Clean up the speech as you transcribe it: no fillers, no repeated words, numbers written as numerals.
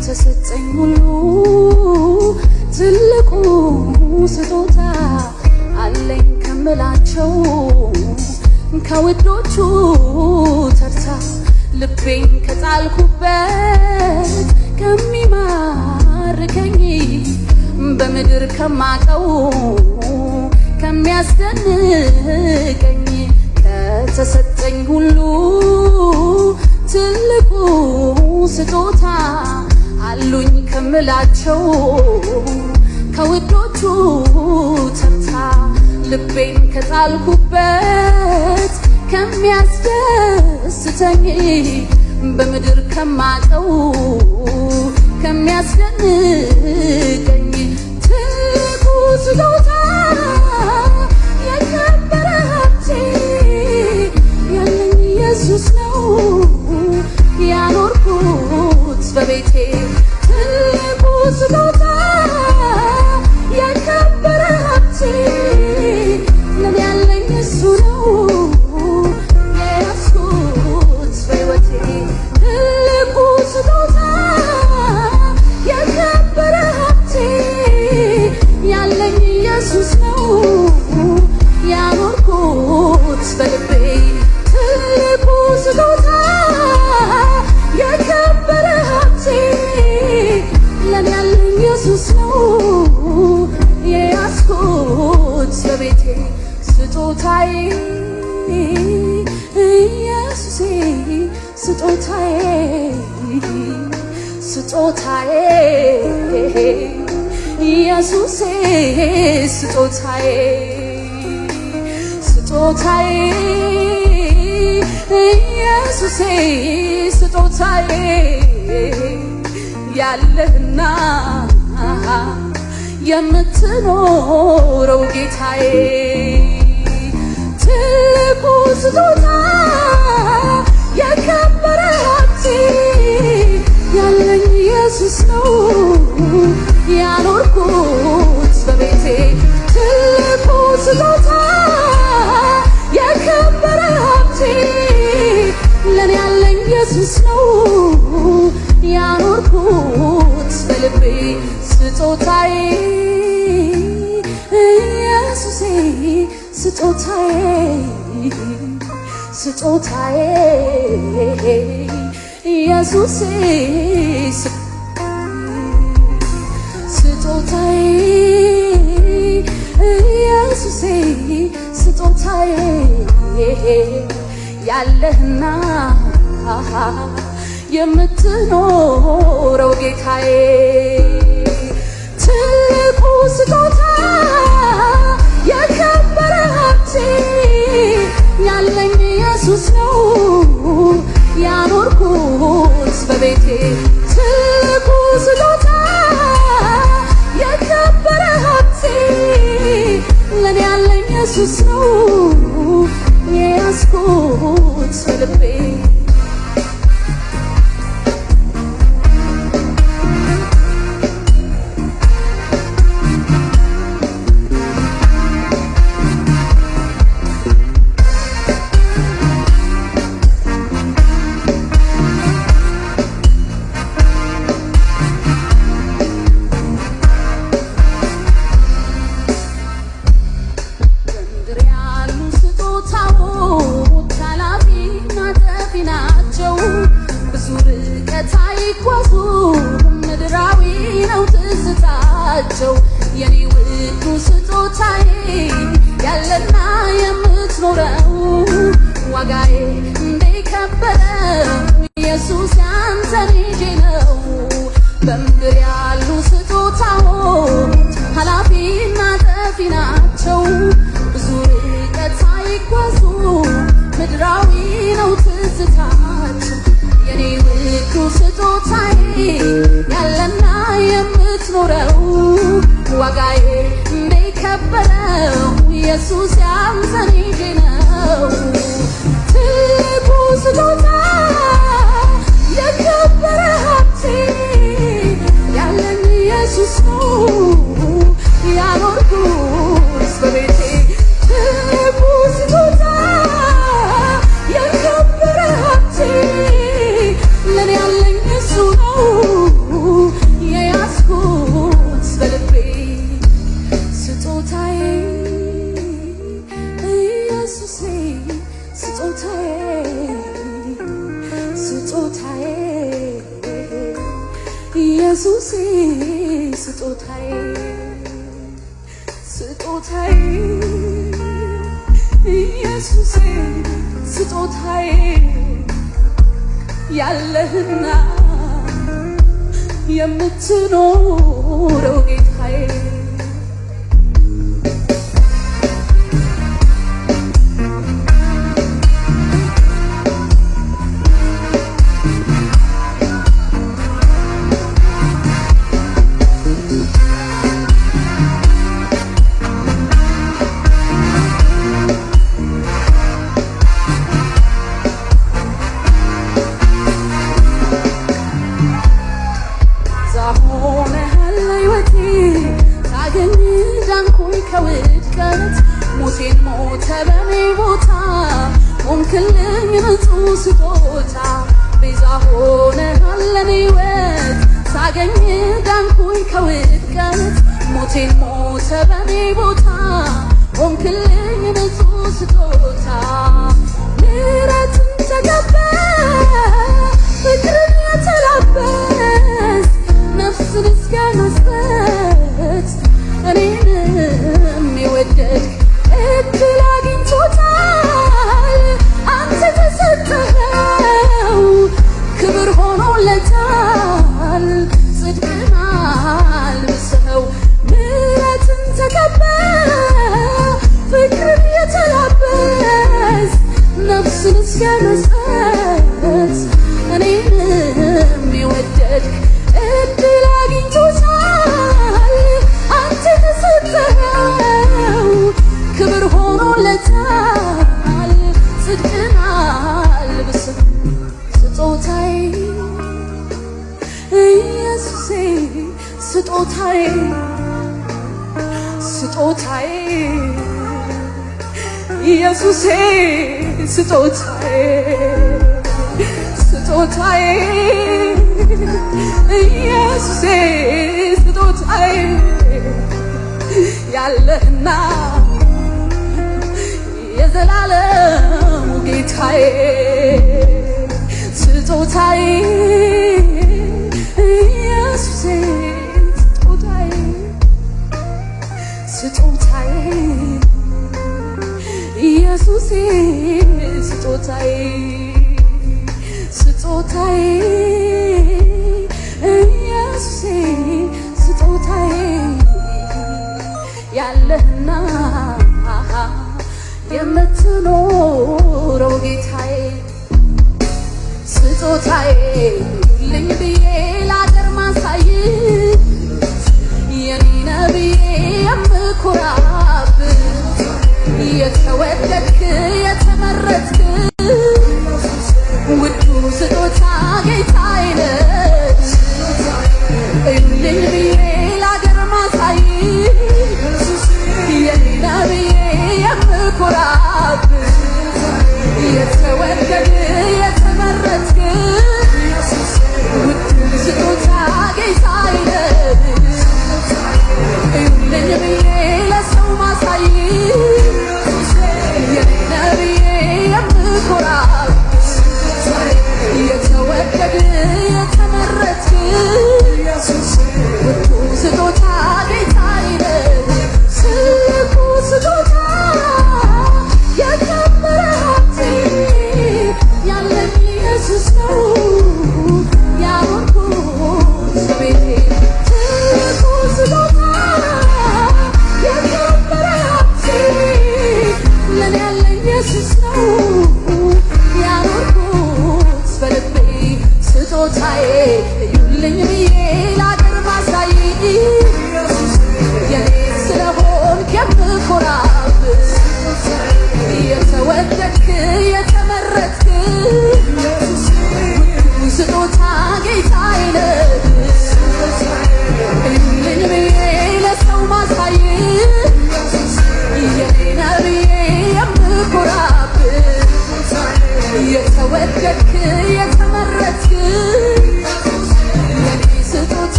ከተሰጠኝ ሁሉ ትልቁ ስጦታ አለኝ ከምላቸው ከውዶቹ ተርታ ልቤን ከጣልኩበት ከሚማርከኝ በምድር ከማቀው ከሚያስደንቀኝ ከተሰጠኝ ሁሉ ትልቁ ስጦታ አሉኝ ከምላቸው ከውዶቹ ተርታ ልቤን ከጣልኩበት ከሚያስደስተኝ በምድር ከማቀው ከሚያስደንቀኝ ትልቁ ስጦታ የከበረ ሀብቴ ያለኝ ኢየሱስ ነው ያኖርኩት በቤቴ ትልቁ ስጦታ የከበረ ሀብቴ ለኔ ያለኝ እሱ ነው የያዝኩት በሕይወቴ ትልቁ ስጦታ የከበረ ሀብቴ ያለኝ ኢየሱስ ነው ያኖርኩት በልቤ ትልቁ ስጦታ የከበረ ሀብቴ ለኔ ያለኝ ኢየሱስ ነው የያዝኩት በቤቴ ስጦታዬ ኢየሱሴ ስጦታዬ ስጦታዬ ኢየሱሴ ስጦታዬ ስጦታዬ ኢየሱሴ ስጦታዬ ያለህና የምትኖረው ጌታዬ ትልቁ ስጦታ የከበረ ሀብቴ ያለኝ ኢየሱስ ነው ያኖርኩት በቤቴ ትልቁ ስጦታ የከበረ ሀብቴ ለኔ ያለኝ ኢየሱስ ነው ያኖርኩት በልቤ ስጦታዬ ኢየሱሴ ስጦታዬ ስጦታዬ ኢየሱሴ ስጦታዬ ኢየሱሴ ስጦታዬ ያለህና የምትኖረው ጌታዬ ትልቁ ስጦታ የከበረ ሀብቴ ያለኝ ኢየሱስ ነው ያኖርኩት በቤቴ ትልቁ ስጦታ የከበረ ሀብቴ ለኔ ያለኝ ኢየሱስ ነው የያዝኩት በልቤ የኔ ውዱ ስጦታዬ ያለና የምትኖረው ዋጋዬ እንደከበረ ኢየሱስ ያንተ ልጅ ነው በምድር ያሉ ስጦታዎች ኃላፊና ጠፊ ናቸው ብዙ ርቀት ሳይጓዙ ምድራዊ ነው ትዝታቸው የኔ ውዱ ስጦታዬ ያለና የምትኖረው ዋጋዬ እንደከበረው ኢየሱስ ያንተ ልጅ ነው ትልቁ ስጦታ የከበረ ሀብቴ ያለኝ ኢየሱስ ነው ያኖርኩት በቤቴ ትልቁ ስጦታ የከበረ ሀብቴ ለኔ ያለኝ እሱ ነው ኢየሱሴ ስጦታዬ ስጦታዬ ኢየሱሴ ስጦታዬ ያለህና የምትኖረው ጌታዬ ሞቴን ሞተ በኔ ቦታ ሆንክልኝ ንጹህ ስጦታ ቤዛ ሆነሃል ለኔ ሕይወት ሳገኝ ዳንኩኝ ከውድቀት ሞቴን ሞተ በኔ ቦታ ሆንክልኝ ንጹህ ስጦታ ምሕረትን ተቀበል ፍቅርን የተላበስ ነፍስን እስከ መስጠት እኔንም የወደድክ እድል አግኝቶታል አንተ ተሰጠኸው ክብር ሆኖለታል ጽድቅን አልብሰኸው ምሕረትን ተቀበል ፍቅርን የተላበስ ነፍስን እስከ መስጠት እኔንም የወደድክ እድል አግኝቶታል አንተ ተሰጠኸው ክብር ሆኖለታል ጽድቅን አልብሰኸው ስጦታዬ ኢየሱሴ ስጦታዬ ስጦታዬ ኢየሱሴ ስጦታዬ ስጦታዬ ኢየሱሴ ስጦታዬ ያለህና የዘላለሙ ጌታዬ ስጦታዬ ኢየሱሴ ስጦታዬ ስጦታዬ ኢየሱሴ ስጦታዬ ስጦታዬ ኢየሱሴ ስጦታዬ ያለህና የምትኖረው ጌታዬ ስጦታዬ ልኝ ብዬ ላገር ማሳየት የኔ ነብዬ የምኮራብህ የተወደድክ የተመረጥክ ውዱ ስጦታ ጌታዬ ነህ ልኝ ብዬ ላገር ማሳየት የኔ ነብዬ የምኮራብህ የተወደድክ